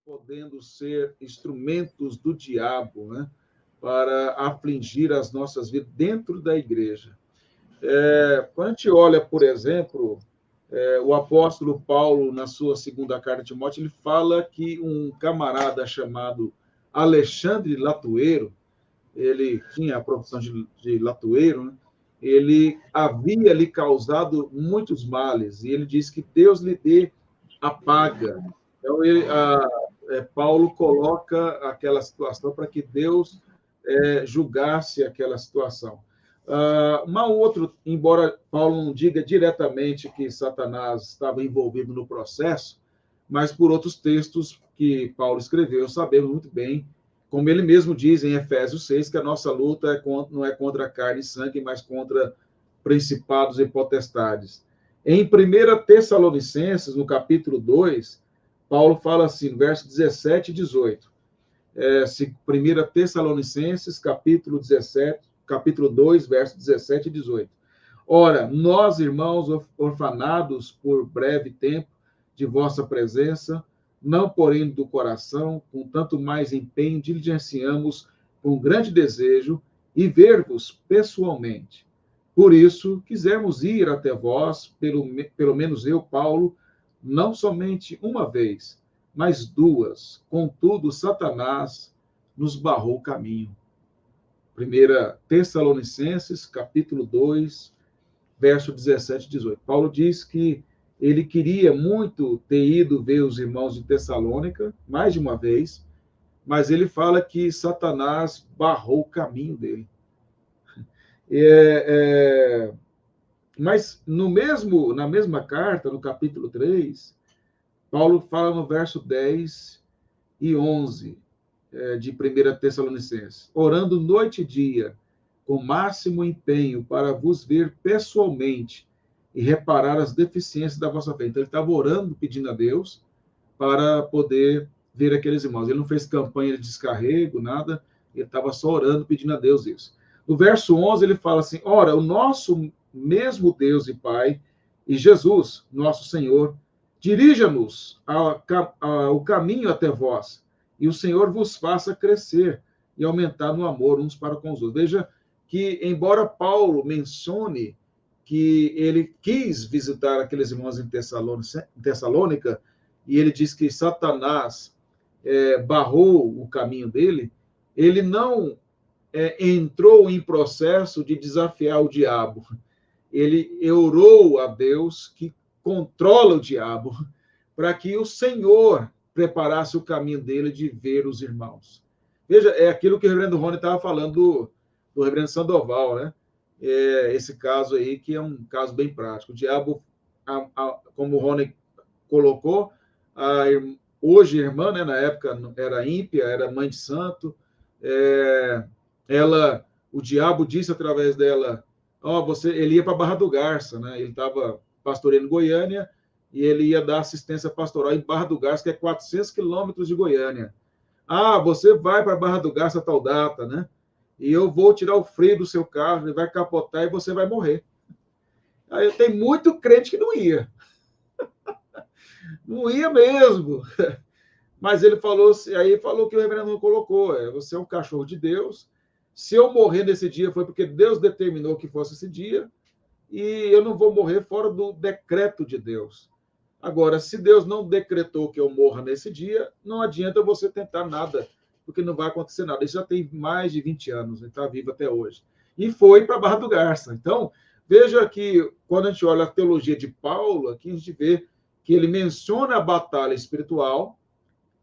podendo ser instrumentos do diabo, né, para afligir as nossas vidas dentro da igreja. Quando a gente olha, por exemplo, o apóstolo Paulo, na sua segunda carta de Timóteo, ele fala que um camarada chamado Alexandre Latueiro, ele tinha a profissão de latueiro, né? Ele havia lhe causado muitos males, e ele diz que Deus lhe dê a paga. Então, Paulo coloca aquela situação para que Deus julgasse aquela situação. Uma outra, embora Paulo não diga diretamente que Satanás estava envolvido no processo, mas por outros textos que Paulo escreveu, sabemos muito bem, como ele mesmo diz em Efésios 6, que a nossa luta não é contra carne e sangue, mas contra principados e potestades. Em 1 Tessalonicenses, no capítulo 2, Paulo fala assim, no verso 17 e 18. 1 Tessalonicenses, capítulo 2, verso 17 e 18. Ora, nós, irmãos orfanados por breve tempo de vossa presença, não porém do coração, com tanto mais empenho, diligenciamos com grande desejo e ver-vos pessoalmente. Por isso, quisermos ir até vós, pelo menos eu, Paulo, não somente uma vez, mas duas. Contudo, Satanás nos barrou o caminho. 1 Tessalonicenses, capítulo 2, verso 17 e 18. Paulo diz que ele queria muito ter ido ver os irmãos de Tessalônica, mais de uma vez, mas ele fala que Satanás barrou o caminho dele. Mas na mesma carta, no capítulo 3, Paulo fala no verso 10 e 11 de 1 Tessalonicenses, orando noite e dia, com máximo empenho, para vos ver pessoalmente e reparar as deficiências da vossa fé. Então, ele estava orando, pedindo a Deus, para poder ver aqueles irmãos. Ele não fez campanha de descarrego, nada, ele estava só orando, pedindo a Deus isso. No verso 11, ele fala assim, ora, o nosso mesmo Deus e Pai, e Jesus, nosso Senhor, dirija-nos ao caminho até vós, e o Senhor vos faça crescer e aumentar no amor uns para com os outros. Veja que, embora Paulo mencione que ele quis visitar aqueles irmãos em Tessalônica, e ele diz que Satanás barrou o caminho dele, ele não entrou em processo de desafiar o diabo. Ele orou a Deus, que controla o diabo, para que o Senhor preparasse o caminho dele de ver os irmãos. Veja, é aquilo que o reverendo Rony estava falando do reverendo Sandoval, né? Esse caso aí, que é um caso bem prático. O diabo, como o Rony colocou, hoje irmã, né, na época era ímpia, era mãe de santo, o diabo disse através dela, ele ia para Barra do Garça, né? Ele estava pastoreando em Goiânia, e ele ia dar assistência pastoral em Barra do Garça, que é 400 quilômetros de Goiânia. Você vai para Barra do Garça a tal data, né? E eu vou tirar o freio do seu carro, ele vai capotar e você vai morrer. Aí tem muito crente que não ia. Não ia mesmo. Mas ele falou, aí falou que o reverendo colocou, você é um cachorro de Deus, se eu morrer nesse dia foi porque Deus determinou que fosse esse dia, e eu não vou morrer fora do decreto de Deus. Agora, se Deus não decretou que eu morra nesse dia, não adianta você tentar nada, porque não vai acontecer nada. Isso já tem mais de 20 anos, ele está vivo até hoje. E foi para Barra do Garça. Então, veja que, quando a gente olha a teologia de Paulo, aqui a gente vê que ele menciona a batalha espiritual,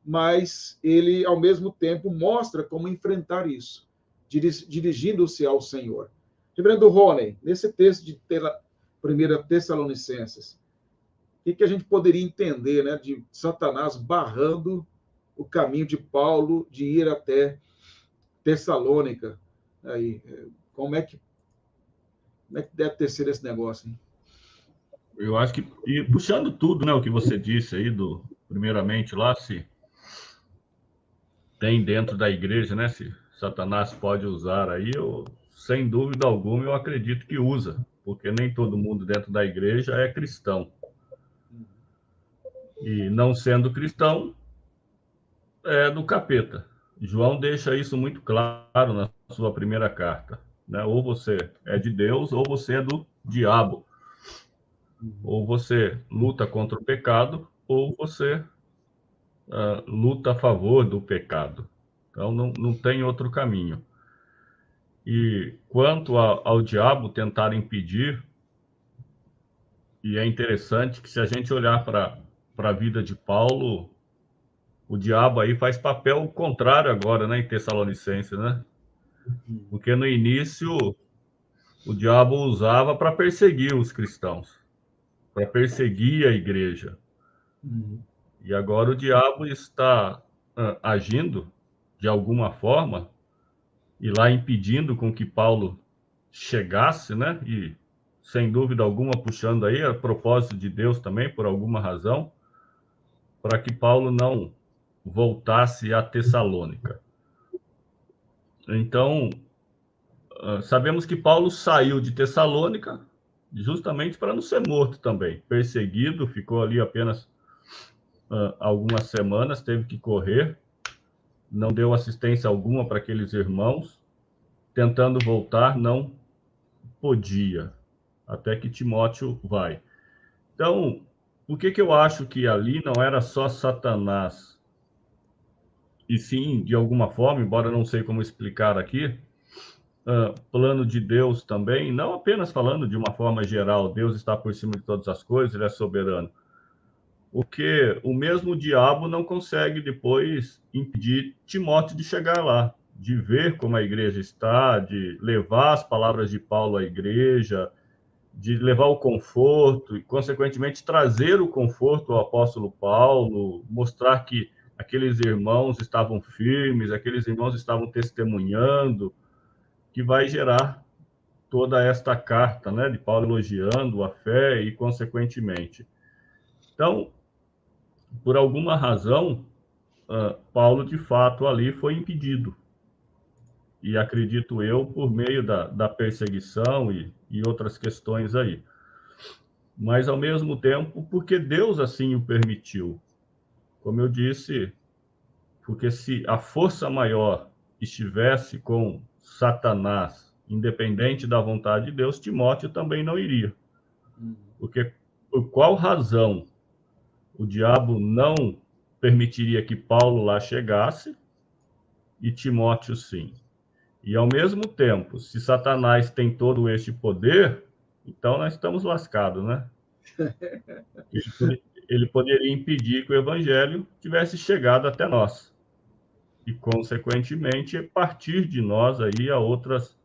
mas ele, ao mesmo tempo, mostra como enfrentar isso, dirigindo-se ao Senhor. Reverendo Rony, nesse texto de 1 Tessalonicenses, o que a gente poderia entender, né, de Satanás barrando o caminho de Paulo de ir até Tessalônica? Aí, como é que deve ter sido esse negócio, hein? Eu acho que, e puxando tudo, né, o que você disse aí, primeiramente lá, se tem dentro da igreja, né, se Satanás pode usar aí, sem dúvida alguma, eu acredito que usa, porque nem todo mundo dentro da igreja é cristão. E não sendo cristão, do capeta. João deixa isso muito claro na sua primeira carta, né? Ou você é de Deus, ou você é do diabo. Ou você luta contra o pecado, ou você luta a favor do pecado. Então, não tem outro caminho. E quanto ao diabo tentar impedir, e é interessante que se a gente olhar para a vida de Paulo, o diabo aí faz papel contrário agora, né, em Tessalonicenses, né? Porque no início o diabo usava para perseguir os cristãos, para perseguir a igreja. E agora o diabo está agindo de alguma forma e lá impedindo com que Paulo chegasse, né? E sem dúvida alguma puxando aí a propósito de Deus também por alguma razão, para que Paulo não voltasse a Tessalônica. Então, sabemos que Paulo saiu de Tessalônica justamente para não ser morto também, perseguido, ficou ali apenas algumas semanas, teve que correr, não deu assistência alguma para aqueles irmãos, tentando voltar, não podia, até que Timóteo vai. Então, por que eu acho que ali não era só Satanás, e sim, de alguma forma, embora não sei como explicar aqui, plano de Deus também, não apenas falando de uma forma geral, Deus está por cima de todas as coisas, ele é soberano. Porque o mesmo diabo não consegue depois impedir Timóteo de chegar lá, de ver como a igreja está, de levar as palavras de Paulo à igreja, de levar o conforto e, consequentemente, trazer o conforto ao apóstolo Paulo, mostrar que aqueles irmãos estavam firmes, aqueles irmãos estavam testemunhando, que vai gerar toda esta carta, né, de Paulo elogiando a fé e, consequentemente. Então, por alguma razão, Paulo, de fato, ali foi impedido. E acredito eu, por meio da perseguição e outras questões aí. Mas, ao mesmo tempo, porque Deus assim o permitiu. Como eu disse, porque se a força maior estivesse com Satanás, independente da vontade de Deus, Timóteo também não iria. Porque por qual razão o diabo não permitiria que Paulo lá chegasse e Timóteo sim? E, ao mesmo tempo, se Satanás tem todo este poder, então nós estamos lascados, né? Ele poderia impedir que o evangelho tivesse chegado até nós. E, consequentemente, a partir de nós aí a outras...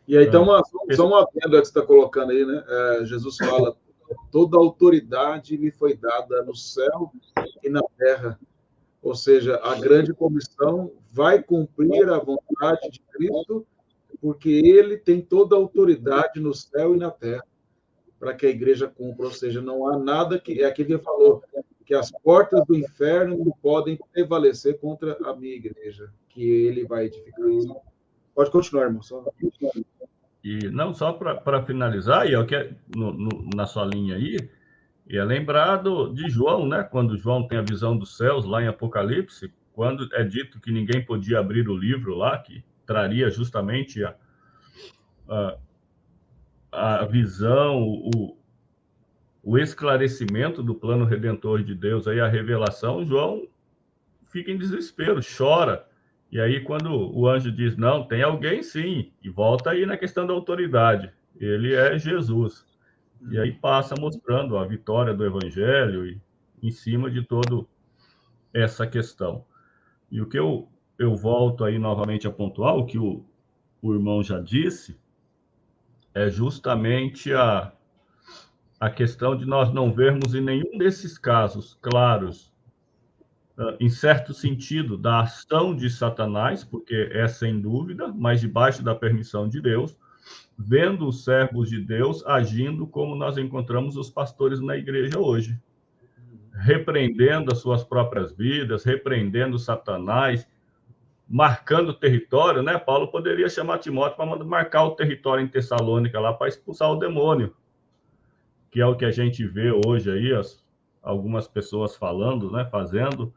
E aí, então, só uma adenda que você está colocando aí, né? Jesus fala, toda autoridade me foi dada no céu e na terra. Ou seja, a grande comissão vai cumprir a vontade de Cristo, porque ele tem toda a autoridade no céu e na terra, para que a igreja cumpra. Ou seja, não há nada que... É aquilo que ele falou, que as portas do inferno não podem prevalecer contra a minha igreja, que ele vai edificar. Pode continuar, irmão. E não só para finalizar, e é o que na sua linha aí, é lembrado de João, né? Quando João tem a visão dos céus lá em Apocalipse, quando é dito que ninguém podia abrir o livro lá, que traria justamente a visão, o esclarecimento do plano redentor de Deus, aí a revelação, João fica em desespero, chora. E aí, quando o anjo diz, não, tem alguém sim, e volta aí na questão da autoridade, ele é Jesus. E aí passa mostrando a vitória do evangelho e em cima de toda essa questão. E o que eu volto aí novamente a pontuar, o que o irmão já disse, é justamente a questão de nós não vermos em nenhum desses casos claros, em certo sentido, da ação de Satanás, porque é sem dúvida, mas debaixo da permissão de Deus, vendo os servos de Deus agindo como nós encontramos os pastores na igreja hoje, repreendendo as suas próprias vidas, repreendendo Satanás, marcando o território, né? Paulo poderia chamar Timóteo para marcar o território em Tessalônica lá para expulsar o demônio, que é o que a gente vê hoje aí, algumas pessoas falando, né? Fazendo,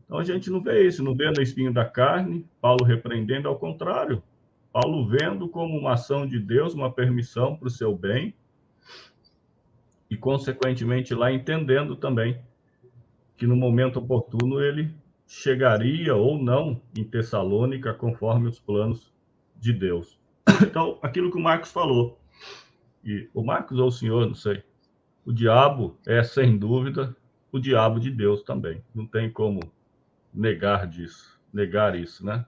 Então a gente não vê isso, não vê no espinho da carne, Paulo repreendendo, ao contrário. Paulo vendo como uma ação de Deus, uma permissão para o seu bem, e consequentemente lá entendendo também que no momento oportuno ele chegaria ou não em Tessalônica conforme os planos de Deus. Então, aquilo que o Marcos falou, e o Marcos ou o senhor, não sei, o diabo é, sem dúvida, o diabo de Deus também. Não tem como negar isso, né?